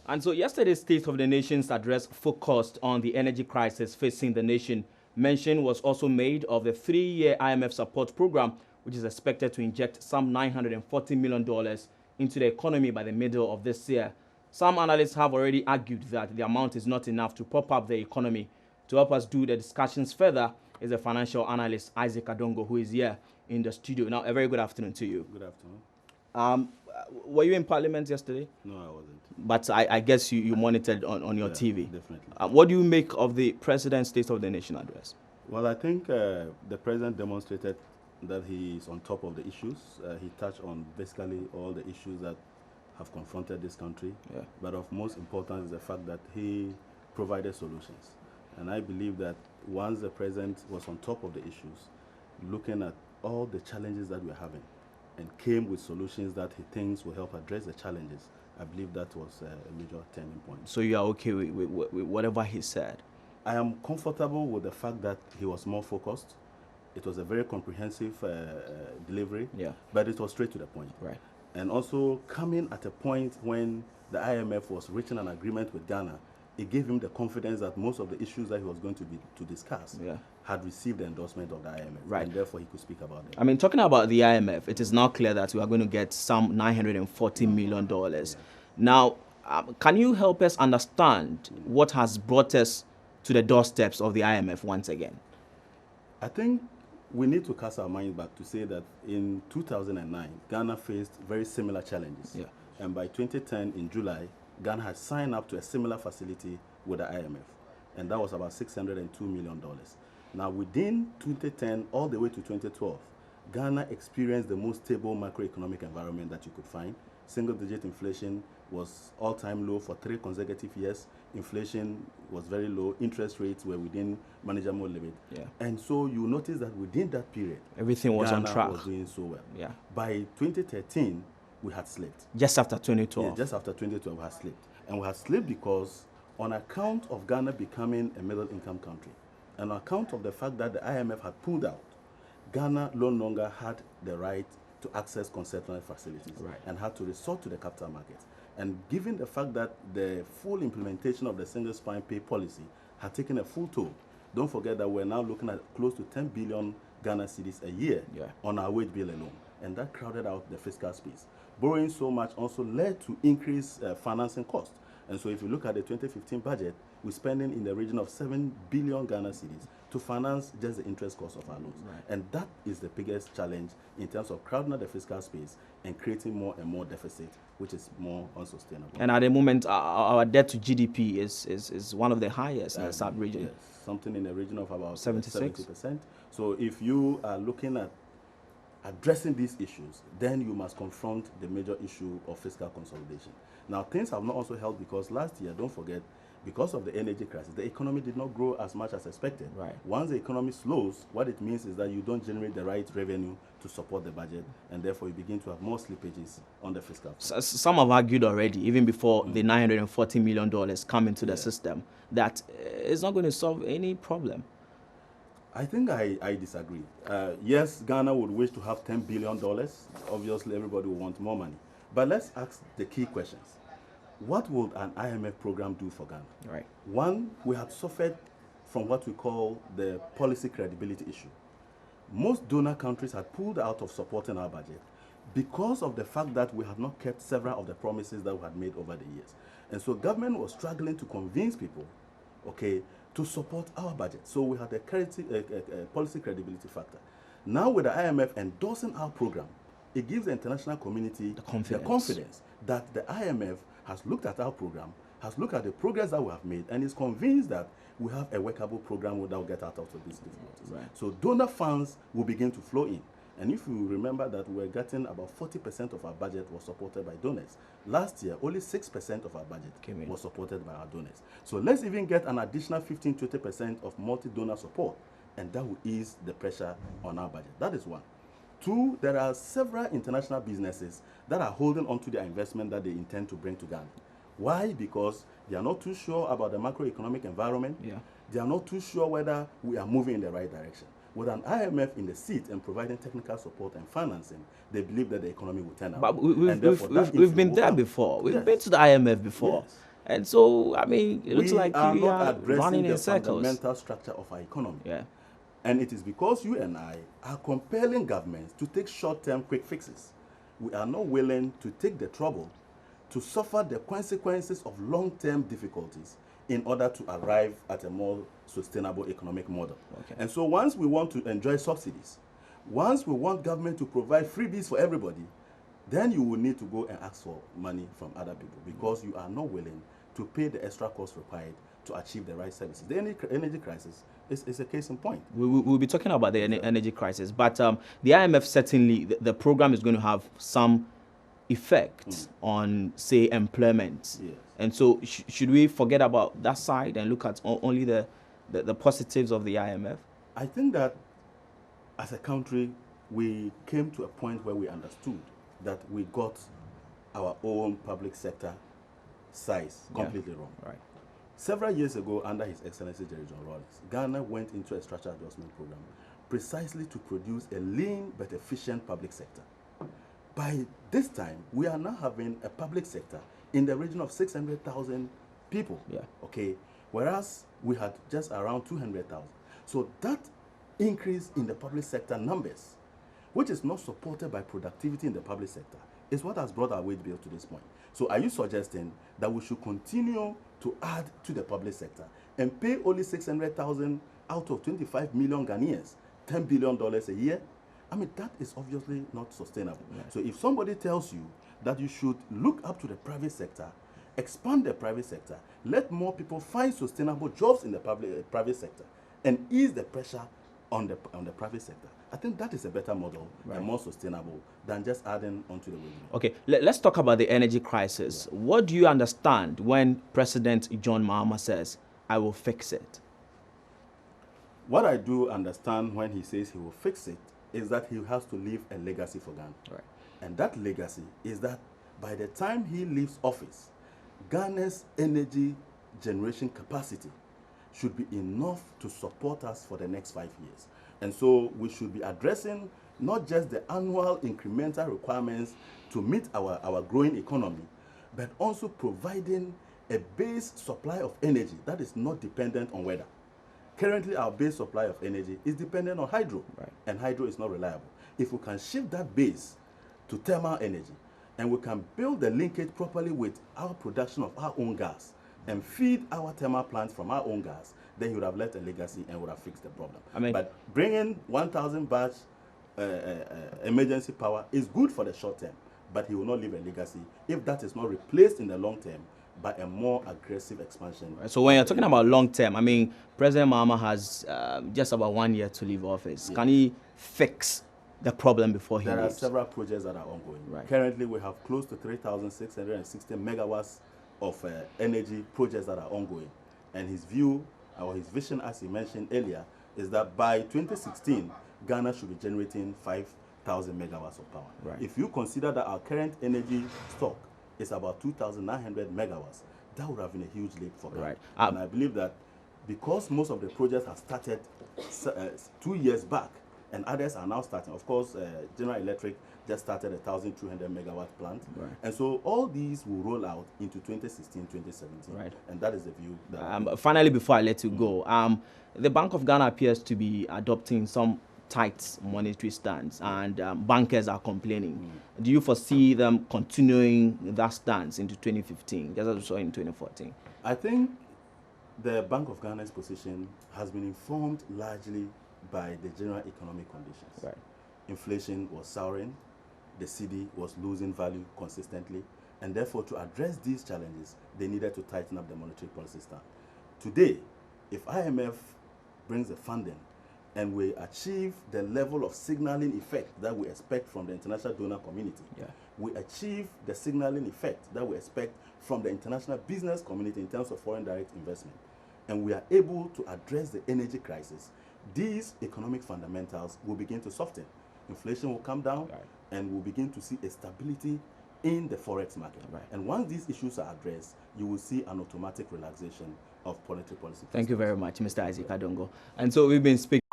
And so yesterday's State of the Nation's address focused on the energy crisis facing the nation. Mention was also made of the 3-year IMF support program, which is expected to inject some $940 million into the economy by the middle of this year. Some analysts have already argued that the amount is not enough to prop up the economy. To help us do the discussions further is a financial analyst, Isaac Adongo, who is here in the studio. Now, a very good afternoon to you. Good afternoon. Were you in Parliament yesterday? No, I wasn't. But I guess you monitored on your TV. Definitely. What do you make of the President's State of the Nation address? Well, I think the President demonstrated that he is on top of the issues. He touched on basically all the issues that have confronted this country. Yeah. But of most importance is the fact that he provided solutions. And I believe that once the President was on top of the issues, looking at all the challenges that we're having, and came with solutions that he thinks will help address the challenges, I believe that was a major turning point. So you are okay with whatever he said? I am comfortable with the fact that he was more focused. It was a very comprehensive delivery, but it was straight to the point. Right. And also coming at a point when the IMF was reaching an agreement with Ghana, it gave him the confidence that most of the issues that he was going to discuss had received the endorsement of the IMF, and therefore he could speak about them. I mean, talking about the IMF, it is now clear that we are going to get some $940 million. Yeah. Now, can you help us understand what has brought us to the doorsteps of the IMF once again? I think we need to cast our minds back to say that in 2009, Ghana faced very similar challenges. Yeah. And by 2010, in July, Ghana had signed up to a similar facility with the IMF, and that was about $602 million. Now, within 2010 all the way to 2012, Ghana experienced the most stable macroeconomic environment that you could find. Single-digit inflation was all-time low for 3 consecutive years. Inflation was very low. Interest rates were within manageable limit. Yeah. And so you notice that within that period, everything was Ghana on track. was doing so well. Yeah. By 2013, we had slipped. Just after 2012? Yeah, just after 2012, we had slipped. And we had slipped because on account of Ghana becoming a middle-income country, and on account of the fact that the IMF had pulled out, Ghana no longer had the right to access concessional facilities and had to resort to the capital market. And given the fact that the full implementation of the single spine pay policy had taken a full toll, don't forget that we're now looking at close to 10 billion Ghana cedis a year on our wage bill alone. And that crowded out the fiscal space. Borrowing so much also led to increased financing costs. And so if you look at the 2015 budget, we're spending in the region of 7 billion Ghana cedis to finance just the interest cost of our loans. Right. And that is the biggest challenge in terms of crowding out the fiscal space and creating more and more deficit, which is more unsustainable. And at the moment, our debt to GDP is one of the highest in the sub-region. Yes, something in the region of about 76%. 70%. So if you are looking at addressing these issues, then you must confront the major issue of fiscal consolidation. Now, things have not also helped because last year, don't forget, because of the energy crisis, the economy did not grow as much as expected. Right. Once the economy slows, what it means is that you don't generate the right revenue to support the budget, and therefore you begin to have more slippages on the fiscal side. Some have argued already, even before the $940 million come into the system, that it's not going to solve any problem. I think I disagree. Yes, Ghana would wish to have $10 billion. Obviously, everybody will want more money. But let's ask the key questions. What would an IMF program do for Ghana? Right. One, we have suffered from what we call the policy credibility issue. Most donor countries had pulled out of supporting our budget because of the fact that we had not kept several of the promises that we had made over the years. And so government was struggling to convince people, to support our budget. So we had a policy credibility factor. Now with the IMF endorsing our program, it gives the international community the confidence that the IMF has looked at our program, has looked at the progress that we have made, and is convinced that we have a workable program that will get out of these difficulties. Right. So donor funds will begin to flow in. And if you remember that we're getting about 40% of our budget was supported by donors. Last year, only 6% of our budget was supported by our donors. So let's even get an additional 15-20% of multi-donor support, and that will ease the pressure on our budget. That is one. Two, there are several international businesses that are holding on to their investment that they intend to bring to Ghana. Why? Because they are not too sure about the macroeconomic environment. Yeah. They are not too sure whether we are moving in the right direction. With an IMF in the seat and providing technical support and financing, they believe that the economy will turn around. But we've been there before. We've been to the IMF before. Yes. And so, I mean, it looks like are we not are addressing running the in circles. fundamental structure of our economy. Yeah. And it is because you and I are compelling governments to take short-term quick fixes. We are not willing to take the trouble to suffer the consequences of long-term difficulties in order to arrive at a more sustainable economic model. Okay. And so once we want to enjoy subsidies, once we want government to provide freebies for everybody, then you will need to go and ask for money from other people because you are not willing to pay the extra cost required to achieve the right services. The energy crisis is a case in point. We'll be talking about the energy crisis, but the IMF certainly, the program is going to have some effect on, say, employment. Yes. And so should we forget about that side and look at only the positives of the IMF? I think that as a country, we came to a point where we understood that we got our own public sector size completely wrong. Right. Several years ago, under His Excellency Jerry John Rawlings, Ghana went into a structural adjustment program precisely to produce a lean but efficient public sector. By this time, we are now having a public sector in the region of 600,000 people. Yeah. Okay, whereas we had just around 200,000. So that increase in the public sector numbers, which is not supported by productivity in the public sector, is what has brought our wage bill to this point. So are you suggesting that we should continue to add to the public sector and pay only 600,000 out of 25 million Ghanaians, $10 billion a year? I mean, that is obviously not sustainable. Yeah. So if somebody tells you that you should look up to the private sector, expand the private sector, let more people find sustainable jobs in the private sector, and ease the pressure on the private sector, I think that is a better model and more sustainable than just adding onto the wage. Okay, let's talk about the energy crisis. Yeah. What do you understand when President John Mahama says, "I will fix it"? What I do understand when he says he will fix it is that he has to leave a legacy for Ghana. Right. And that legacy is that by the time he leaves office, Ghana's energy generation capacity should be enough to support us for the next 5 years. And so we should be addressing not just the annual incremental requirements to meet our growing economy, but also providing a base supply of energy that is not dependent on weather. Currently, our base supply of energy is dependent on hydro, and hydro is not reliable. If we can shift that base to thermal energy, and we can build the linkage properly with our production of our own gas, and feed our thermal plants from our own gas, then he would have left a legacy and would have fixed the problem. I mean, but bringing 1,000 batch emergency power is good for the short term, but he will not leave a legacy if that is not replaced in the long term by a more aggressive expansion. So when you're talking about long term, I mean, President Mahama has just about 1 year to leave office. Yes. Can he fix the problem before he leaves? There are several projects that are ongoing. Right. Currently, we have close to 3,660 megawatts of energy projects that are ongoing. And his view, or his vision, as he mentioned earlier, is that by 2016, Ghana should be generating 5,000 megawatts of power. Right. If you consider that our current energy stock is about 2,900 megawatts, that would have been a huge leap for Ghana. Right. And I believe that because most of the projects have started 2 years back, and others are now starting. Of course, General Electric just started a 1,200 megawatt plant. Right. And so all these will roll out into 2016, 2017. Right. And that is the view. That finally, before I let you go, the Bank of Ghana appears to be adopting some tight monetary stance, and bankers are complaining. Do you foresee them continuing that stance into 2015, just as we saw in 2014? I think the Bank of Ghana's position has been informed largely by the general economic conditions. Right. Inflation was soaring, the cedi was losing value consistently, and therefore to address these challenges, they needed to tighten up the monetary policy stance. Today, if IMF brings the funding and we achieve the level of signaling effect that we expect from the international donor community, we achieve the signaling effect that we expect from the international business community in terms of foreign direct investment, and we are able to address the energy crisis, these economic fundamentals will begin to soften. Inflation will come down, and we'll begin to see a stability in the forex market. Right. And once these issues are addressed, you will see an automatic relaxation of monetary policy. Thank you very much, Mr. Isaac Adongo. And so we've been speaking